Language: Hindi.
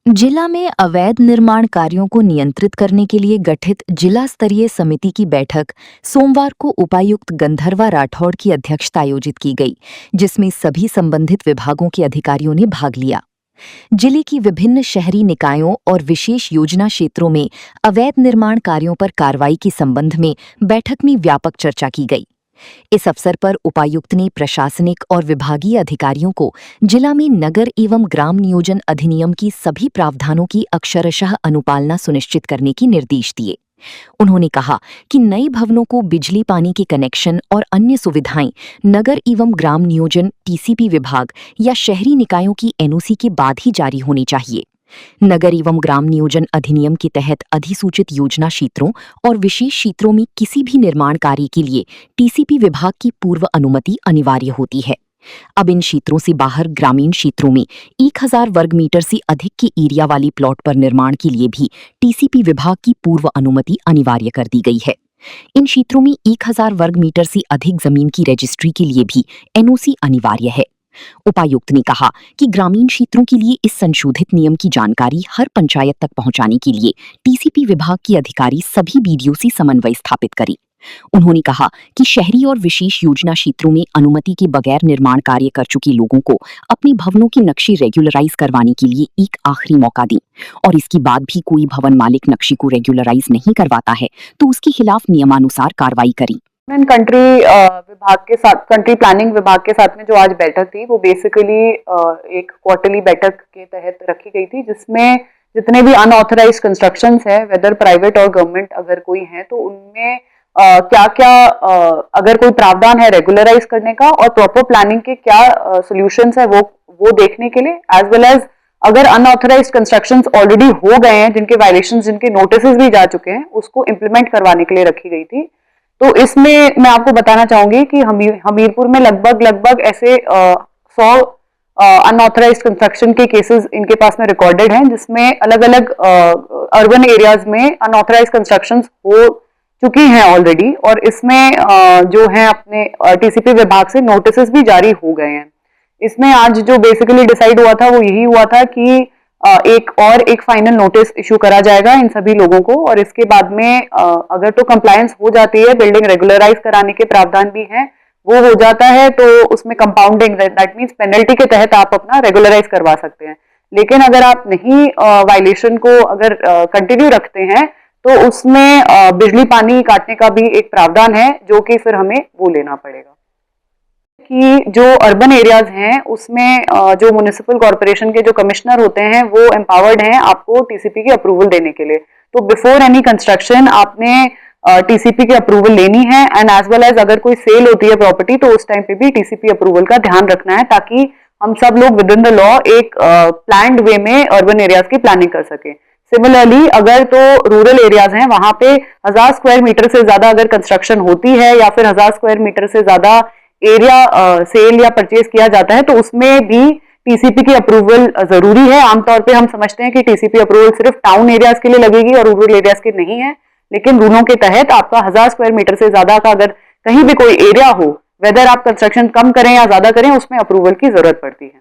जिला में अवैध निर्माण कार्यों को नियंत्रित करने के लिए गठित जिला स्तरीय समिति की बैठक सोमवार को उपायुक्त गंधर्वा राठौड़ की अध्यक्षता आयोजित की गई, जिसमें सभी संबंधित विभागों के अधिकारियों ने भाग लिया। जिले की विभिन्न शहरी निकायों और विशेष योजना क्षेत्रों में अवैध निर्माण कार्यों पर कार्रवाई के संबंध में बैठक में व्यापक चर्चा की गई। इस अवसर पर उपायुक्त ने प्रशासनिक और विभागीय अधिकारियों को जिला में नगर एवं ग्राम नियोजन अधिनियम की सभी प्रावधानों की अक्षरशः अनुपालना सुनिश्चित करने के निर्देश दिए। उन्होंने कहा कि नए भवनों को बिजली पानी के कनेक्शन और अन्य सुविधाएं नगर एवं ग्राम नियोजन टीसीपी विभाग या शहरी निकायों की एनओसी के बाद ही जारी होनी चाहिए। नगर एवं ग्राम नियोजन अधिनियम के तहत अधिसूचित योजना क्षेत्रों और विशेष क्षेत्रों में किसी भी निर्माण कार्य के लिए टीसीपी विभाग की पूर्व अनुमति अनिवार्य होती है। अब इन क्षेत्रों से बाहर ग्रामीण क्षेत्रों में 1000 वर्ग मीटर से अधिक के एरिया वाली प्लॉट पर निर्माण के लिए भी टीसीपी विभाग की पूर्व अनुमति अनिवार्य कर दी गई है। इन क्षेत्रों में 1000 वर्ग मीटर से अधिक जमीन की रजिस्ट्री के लिए भी एनओसी अनिवार्य है। उपायुक्त ने कहा कि ग्रामीण क्षेत्रों के लिए इस संशोधित नियम की जानकारी हर पंचायत तक पहुंचाने के लिए टीसीपी विभाग के अधिकारी सभी बीडीओ से समन्वय स्थापित करें। उन्होंने कहा कि शहरी और विशेष योजना क्षेत्रों में अनुमति के बगैर निर्माण कार्य कर चुके लोगों को अपने भवनों के नक्शे रेगुलराइज करवाने के लिए एक आखिरी मौका दें और इसके बाद भी कोई भवन मालिक नक्शे को रेगुलराइज नहीं करवाता है तो उसके खिलाफ नियमानुसार कार्रवाई करें। कंट्री विभाग के साथ, कंट्री प्लानिंग विभाग के साथ में जो आज बैठक थी वो बेसिकली एक क्वार्टरली बैठक के तहत रखी गई थी, जिसमें जितने भी अनऑथराइज कंस्ट्रक्शंस है, वेदर प्राइवेट और गवर्नमेंट अगर कोई है, तो उनमें क्या क्या अगर कोई प्रावधान है रेगुलराइज करने का और प्रॉपर प्लानिंग के क्या सोल्यूशंस है वो देखने के लिए, एज वेल एज अगर अनऑथराइज कंस्ट्रक्शंस ऑलरेडी हो गए हैं, जिनके वायलेशंस, जिनके नोटिसेस भी जा चुके हैं, उसको इम्प्लीमेंट करवाने के लिए रखी गई थी। तो इसमें मैं आपको बताना चाहूंगी कि हमीरपुर में लगभग ऐसे 100 अनऑथराइज्ड कंस्ट्रक्शन के केसेस इनके पास में रिकॉर्डेड हैं, जिसमें अलग अलग अर्बन एरियाज में अनऑथराइज्ड कंस्ट्रक्शंस हो चुकी हैं ऑलरेडी, और इसमें जो है अपने टीसीपी विभाग से नोटिसेस भी जारी हो गए हैं। इसमें आज जो बेसिकली डिसाइड हुआ था वो यही हुआ था कि एक फाइनल नोटिस इशू करा जाएगा इन सभी लोगों को, और इसके बाद में अगर तो कंप्लायंस हो जाती है, बिल्डिंग रेगुलराइज कराने के प्रावधान भी हैं, वो हो जाता है, तो उसमें कंपाउंडिंग, दैट मींस पेनल्टी के तहत आप अपना रेगुलराइज करवा सकते हैं। लेकिन अगर आप नहीं वायलेशन को अगर कंटिन्यू रखते हैं तो उसमें बिजली पानी काटने का भी एक प्रावधान है, जो कि फिर हमें वो लेना पड़ेगा। कि जो अर्बन एरियाज हैं उसमें जो म्युनिसिपल कॉर्पोरेशन के जो कमिश्नर होते हैं वो एम्पावर्ड हैं आपको टीसीपी की अप्रूवल देने के लिए। तो बिफोर एनी कंस्ट्रक्शन आपने टीसीपी की अप्रूवल लेनी है, एंड एज वेल एज अगर कोई सेल होती है प्रॉपर्टी तो उस टाइम पे भी टीसीपी अप्रूवल का ध्यान रखना है, ताकि हम सब लोग विद इन द लॉ एक प्लान्ड वे में अर्बन एरियाज की प्लानिंग कर सके। सिमिलरली अगर तो रूरल एरियाज हैं, वहां पे 1000 स्क्वायर मीटर से ज्यादा अगर कंस्ट्रक्शन होती है या फिर 1000 स्क्वायर मीटर से ज्यादा एरिया सेल या परचेज किया जाता है, तो उसमें भी टीसीपी की अप्रूवल जरूरी है। आमतौर पे हम समझते हैं कि टीसीपी अप्रूवल सिर्फ टाउन एरियाज के लिए लगेगी और रूरल एरियाज के नहीं है, लेकिन रूलों के तहत आपका 1000 स्क्वायर मीटर से ज्यादा का अगर कहीं भी कोई एरिया हो, वेदर आप कंस्ट्रक्शन कम करें या ज्यादा करें, उसमें अप्रूवल की जरूरत पड़ती है।